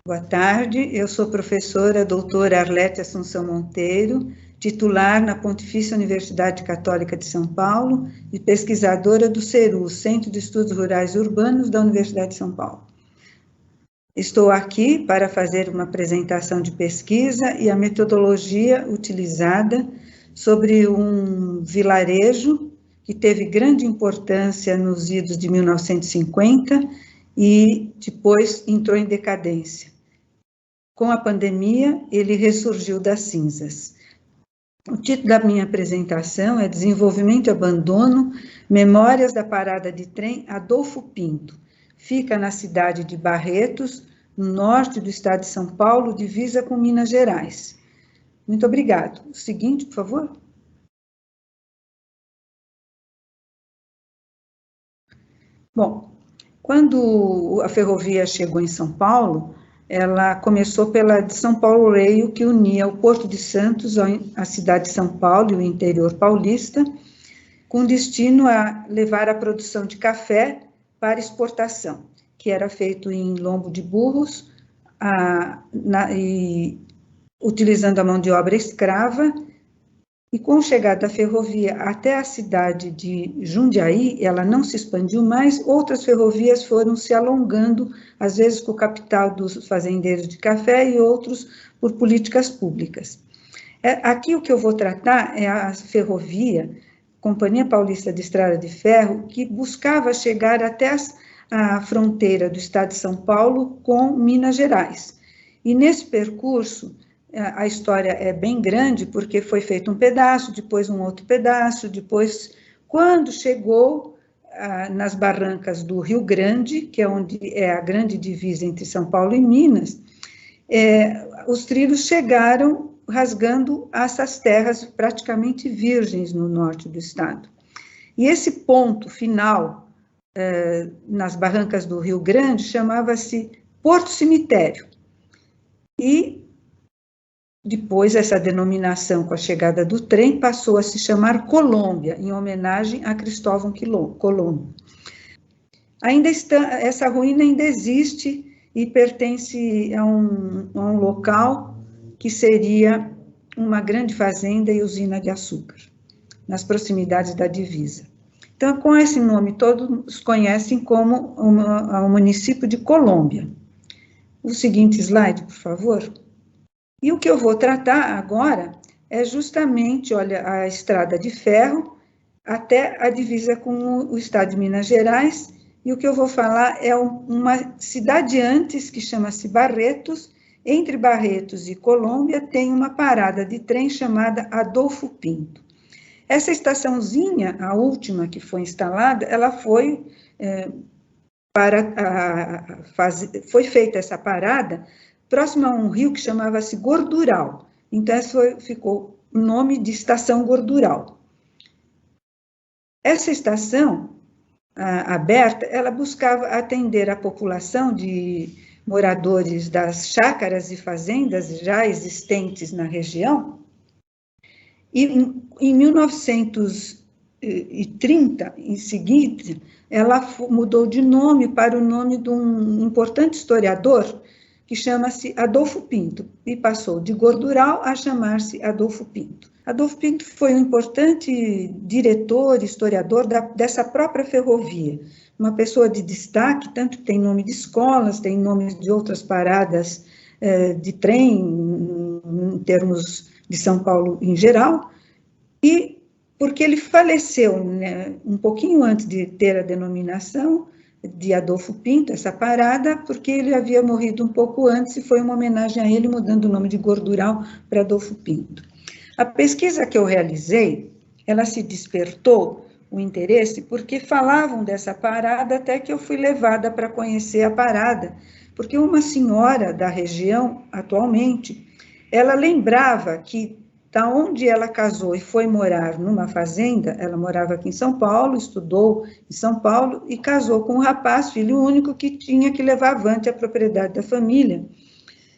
Boa tarde, eu sou professora doutora Arlete Assunção Monteiro, titular na Pontifícia Universidade Católica de São Paulo e pesquisadora do CERU, Centro de Estudos Rurais e Urbanos da Universidade de São Paulo. Estou aqui para fazer uma apresentação de pesquisa e a metodologia utilizada sobre um vilarejo que teve grande importância nos idos de 1950 e depois entrou em decadência. Com a pandemia, ele ressurgiu das cinzas. O título da minha apresentação é Desenvolvimento e Abandono, Memórias da Parada de Trem Adolfo Pinto. Fica na cidade de Barretos, no norte do estado de São Paulo, divisa com Minas Gerais. Muito obrigado. O seguinte, por favor. Bom, quando a ferrovia chegou em São Paulo, ela começou pela de São Paulo Rail, que unia o Porto de Santos à cidade de São Paulo e o interior paulista, com destino a levar a produção de café para exportação, que era feito em lombo de burros, utilizando a mão de obra escrava. E com a chegada da ferrovia até a cidade de Jundiaí, ela não se expandiu mais, outras ferrovias foram se alongando, às vezes com o capital dos fazendeiros de café e outros por políticas públicas. Aqui o que eu vou tratar é a ferrovia, Companhia Paulista de Estrada de Ferro, que buscava chegar até a fronteira do estado de São Paulo com Minas Gerais. E nesse percurso, a história é bem grande, porque foi feito um pedaço, depois um outro pedaço, depois, quando chegou nas barrancas do Rio Grande, que é onde é a grande divisa entre São Paulo e Minas, os trilhos chegaram rasgando essas terras praticamente virgens no norte do estado. E esse ponto final, nas barrancas do Rio Grande, chamava-se Porto Cemitério. E depois, essa denominação, com a chegada do trem, passou a se chamar Colômbia, em homenagem a Cristóvão Colombo. Essa ruína ainda existe e pertence a um local que seria uma grande fazenda e usina de açúcar, nas proximidades da divisa. Então, com esse nome, todos conhecem como o município de Colômbia. O seguinte slide, por favor. E o que eu vou tratar agora é justamente, olha, a estrada de ferro até a divisa com o estado de Minas Gerais, e o que eu vou falar é uma cidade antes, que chama-se Barretos. Entre Barretos e Colômbia tem uma parada de trem chamada Adolfo Pinto. Essa estaçãozinha, a última que foi instalada, ela foi foi feita essa parada próximo a um rio que chamava-se Gordural. Então, ficou o nome de Estação Gordural. Essa estação aberta, ela buscava atender a população de moradores das chácaras e fazendas já existentes na região. E em 1930, em seguida, ela mudou de nome para o nome de um importante historiador que chama-se Adolfo Pinto, e passou de Gordural a chamar-se Adolfo Pinto. Adolfo Pinto foi um importante diretor, historiador dessa própria ferrovia, uma pessoa de destaque, tanto que tem nome de escolas, tem nomes de outras paradas de trem, em termos de São Paulo em geral, e porque ele faleceu, né, um pouquinho antes de ter a denominação de Adolfo Pinto, essa parada, porque ele havia morrido um pouco antes e foi uma homenagem a ele, mudando o nome de Gordural para Adolfo Pinto. A pesquisa que eu realizei, ela se despertou o interesse porque falavam dessa parada, até que eu fui levada para conhecer a parada, porque uma senhora da região, atualmente, ela lembrava que da onde ela casou e foi morar numa fazenda, ela morava aqui em São Paulo, estudou em São Paulo e casou com um rapaz, filho único, que tinha que levar avante a propriedade da família,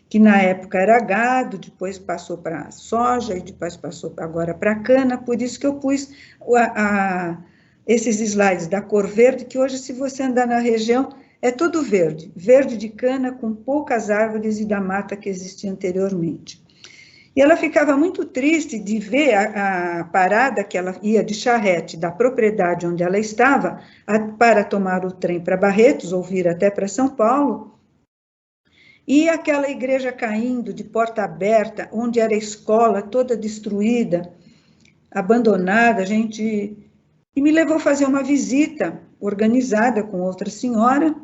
que na época era gado, depois passou para soja e depois passou agora para cana, por isso que eu pus esses slides da cor verde, que hoje, se você andar na região, É tudo verde, verde de cana com poucas árvores e da mata que existia anteriormente. E ela ficava muito triste de ver a parada que ela ia de charrete da propriedade onde ela estava para tomar o trem para Barretos, ou vir até para São Paulo, e aquela igreja caindo de porta aberta, onde era a escola toda destruída, abandonada, e me levou a fazer uma visita organizada com outra senhora,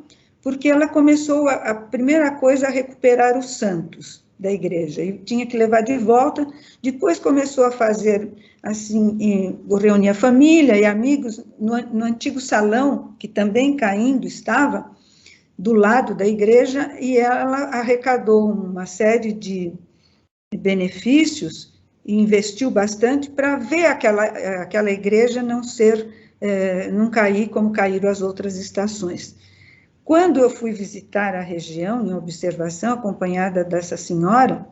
porque ela começou, a primeira coisa, a recuperar os santos da igreja, e tinha que levar de volta. Depois começou a fazer, assim, reunir a família e amigos no antigo salão, que também caindo estava, do lado da igreja, e ela arrecadou uma série de benefícios e investiu bastante para ver aquela igreja não cair como caíram as outras estações. Quando eu fui visitar a região, em observação, acompanhada dessa senhora,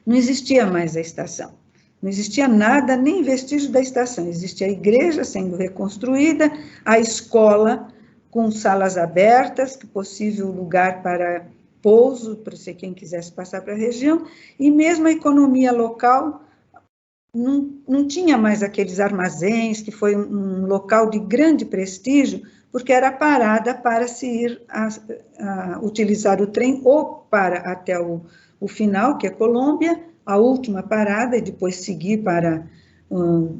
não existia mais a estação. Não existia nada, nem vestígio da estação. Existia a igreja sendo reconstruída, a escola com salas abertas, possível lugar para pouso, para quem quisesse passar para a região, e mesmo a economia local não tinha mais aqueles armazéns, que foi um local de grande prestígio, porque era parada para se ir a utilizar o trem ou para até o final, que é Colômbia, a última parada, e depois seguir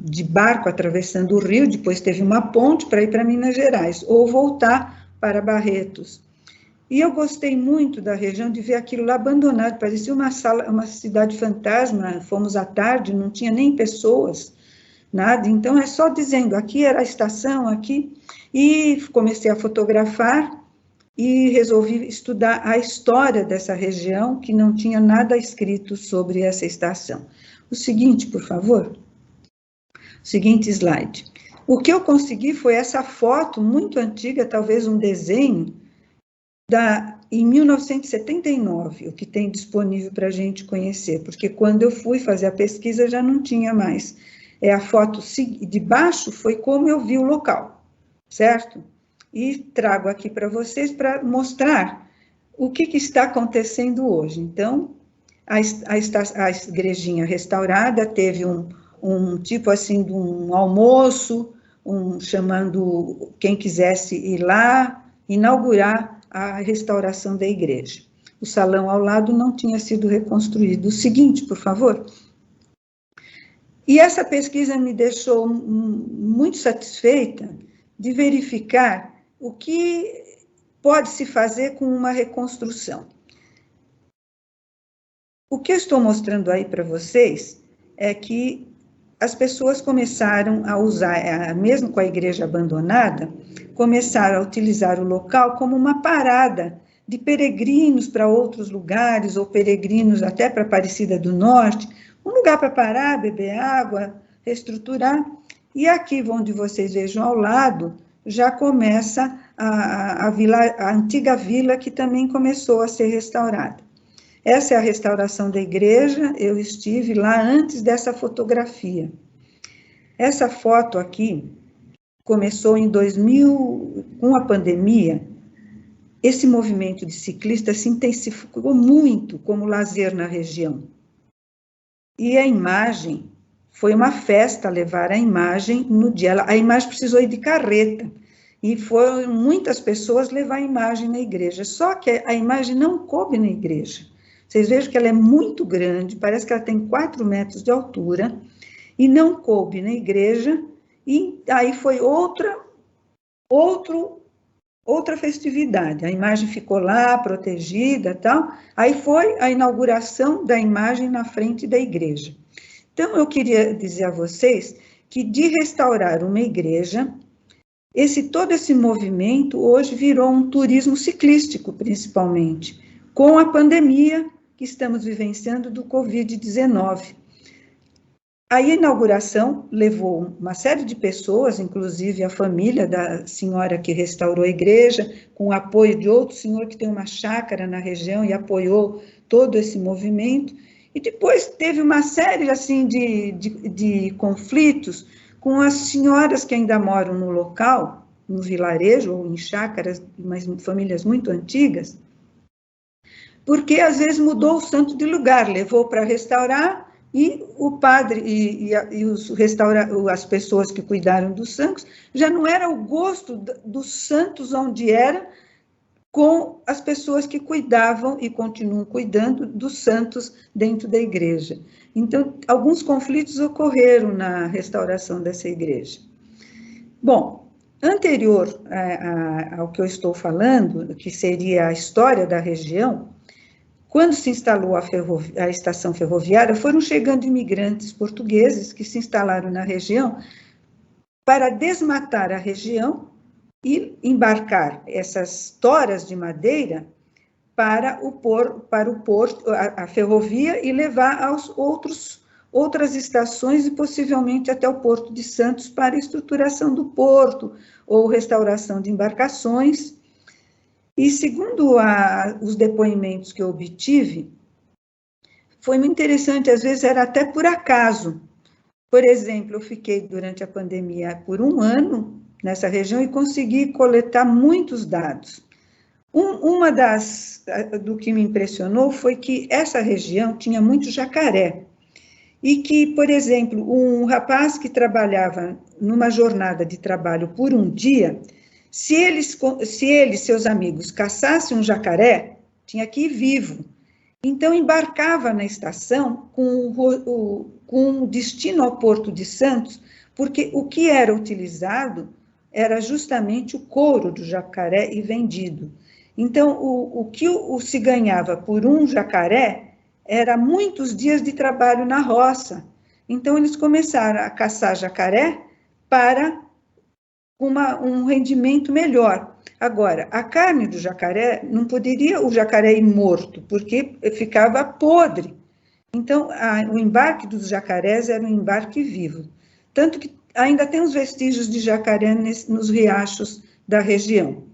de barco atravessando o rio, depois teve uma ponte para ir para Minas Gerais, ou voltar para Barretos. E eu gostei muito da região, de ver aquilo lá abandonado, parecia uma cidade fantasma. Fomos à tarde, não tinha nem pessoas, nada. Então, é só dizendo, aqui era a estação, aqui. E comecei a fotografar e resolvi estudar a história dessa região, que não tinha nada escrito sobre essa estação. O seguinte, por favor. O seguinte slide. O que eu consegui foi essa foto muito antiga, talvez um desenho, em 1979, o que tem disponível para a gente conhecer, porque quando eu fui fazer a pesquisa já não tinha mais. A foto de baixo foi como eu vi o local, certo? E trago aqui para vocês para mostrar o que está acontecendo hoje. Então, a igrejinha restaurada teve um tipo assim de um almoço, chamando quem quisesse ir lá, inaugurar a restauração da igreja. O salão ao lado não tinha sido reconstruído. O seguinte, por favor. E essa pesquisa me deixou muito satisfeita de verificar o que pode se fazer com uma reconstrução. O que eu estou mostrando aí para vocês é que as pessoas começaram a usar, mesmo com a igreja abandonada, começaram a utilizar o local como uma parada de peregrinos para outros lugares, ou peregrinos até para Aparecida do Norte, um lugar para parar, beber água, reestruturar. E aqui, onde vocês vejam ao lado, já começa a antiga vila, que também começou a ser restaurada. Essa é a restauração da igreja, eu estive lá antes dessa fotografia. Essa foto aqui começou em 2000, com a pandemia. Esse movimento de ciclistas se intensificou muito como lazer na região. E a imagem, foi uma festa levar a imagem no dia. A imagem precisou ir de carreta, e foram muitas pessoas levar a imagem na igreja. Só que a imagem não coube na igreja. Vocês vejam que ela é muito grande, parece que ela tem 4 metros de altura, e não coube na igreja, e aí foi outra festividade. A imagem ficou lá, protegida, tal. Aí foi a inauguração da imagem na frente da igreja. Então, eu queria dizer a vocês que de restaurar uma igreja, todo esse movimento hoje virou um turismo ciclístico, principalmente, com a pandemia que estamos vivenciando do Covid-19. A inauguração levou uma série de pessoas, inclusive a família da senhora que restaurou a igreja, com o apoio de outro senhor que tem uma chácara na região e apoiou todo esse movimento. E depois teve uma série assim, de conflitos com as senhoras que ainda moram no local, no vilarejo ou em chácaras, mas famílias muito antigas, porque às vezes mudou o santo de lugar, levou para restaurar e o padre e as pessoas que cuidaram dos santos já não era o gosto dos santos onde era, com as pessoas que cuidavam e continuam cuidando dos santos dentro da igreja. Então, alguns conflitos ocorreram na restauração dessa igreja. Bom, anterior ao que eu estou falando, que seria a história da região, quando se instalou a estação ferroviária, foram chegando imigrantes portugueses que se instalaram na região para desmatar a região e embarcar essas toras de madeira para o porto, a ferrovia, e levar aos outras estações e possivelmente até o Porto de Santos para a estruturação do porto ou restauração de embarcações. E segundo os depoimentos que eu obtive, foi muito interessante, às vezes era até por acaso. Por exemplo, eu fiquei durante a pandemia por 1 ano nessa região e consegui coletar muitos dados. Uma do que me impressionou foi que essa região tinha muito jacaré. E que, por exemplo, um rapaz que trabalhava numa jornada de trabalho por um dia, se ele e seus amigos caçassem um jacaré, tinha que ir vivo. Então, embarcava na estação com destino ao Porto de Santos, porque o que era utilizado era justamente o couro do jacaré e vendido. Então, o que se ganhava por um jacaré era muitos dias de trabalho na roça. Então, eles começaram a caçar jacaré para um rendimento melhor. Agora, a carne do jacaré, não poderia o jacaré ir morto, porque ficava podre. Então, o embarque dos jacarés era um embarque vivo. Tanto que ainda tem os vestígios de jacaré nos riachos da região.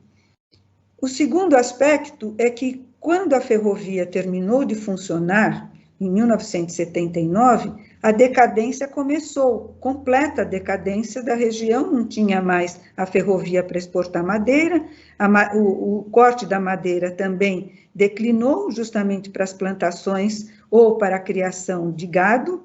O segundo aspecto é que, quando a ferrovia terminou de funcionar, em 1979, a decadência começou, completa decadência da região, não tinha mais a ferrovia para exportar madeira, o corte da madeira também declinou, justamente para as plantações ou para a criação de gado,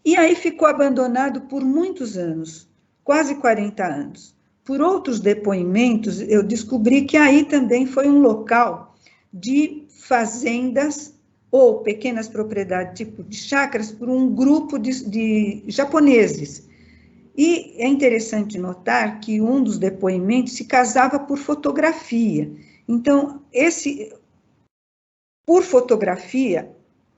e aí ficou abandonado por muitos anos, quase 40 anos. Por outros depoimentos, eu descobri que aí também foi um local de fazendas ou pequenas propriedades, tipo de chácaras, por um grupo de japoneses. E é interessante notar que um dos depoimentos se casava por fotografia. Então, por fotografia,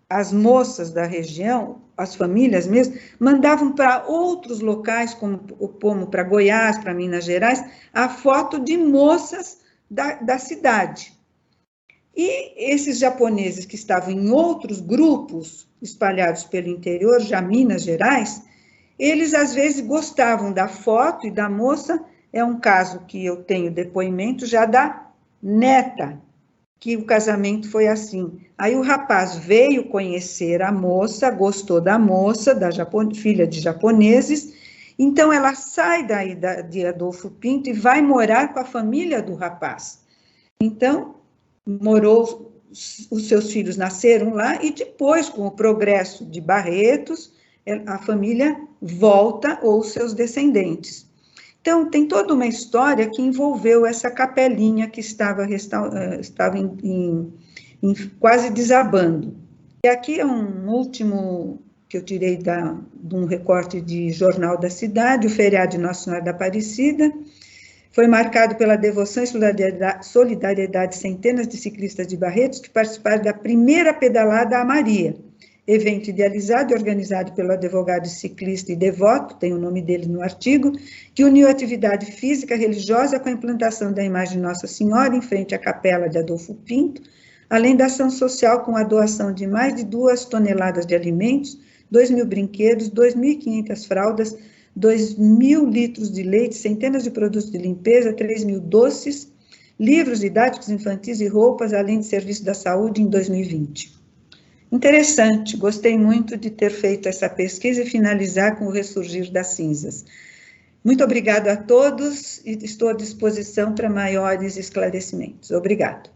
as moças da região, as famílias mesmo, mandavam para outros locais, como para Goiás, para Minas Gerais, a foto de moças da cidade. E esses japoneses que estavam em outros grupos espalhados pelo interior, já Minas Gerais, eles às vezes gostavam da foto e da moça. É um caso que eu tenho depoimento já da neta, que o casamento foi assim. Aí o rapaz veio conhecer a moça, gostou da moça, filha de japoneses, então ela sai daí de Adolfo Pinto e vai morar com a família do rapaz. Então, os seus filhos nasceram lá e depois, com o progresso de Barretos, a família volta ou seus descendentes. Então, tem toda uma história que envolveu essa capelinha que estava quase desabando. E aqui é um último que eu tirei de um recorte de Jornal da Cidade, o feriado de Nossa Senhora da Aparecida. Foi marcado pela devoção e solidariedade de centenas de ciclistas de Barretos que participaram da primeira pedalada à Maria, evento idealizado e organizado pelo advogado ciclista e devoto, tem o nome dele no artigo, que uniu atividade física religiosa com a implantação da imagem de Nossa Senhora em frente à capela de Adolfo Pinto, além da ação social com a doação de mais de 2 toneladas de alimentos, 2.000 brinquedos, 2.500 fraldas, 2.000 litros de leite, centenas de produtos de limpeza, 3.000 doces, livros didáticos infantis e roupas, além de serviço da saúde em 2020. Interessante, gostei muito de ter feito essa pesquisa e finalizar com o ressurgir das cinzas. Muito obrigado a todos e estou à disposição para maiores esclarecimentos. Obrigado.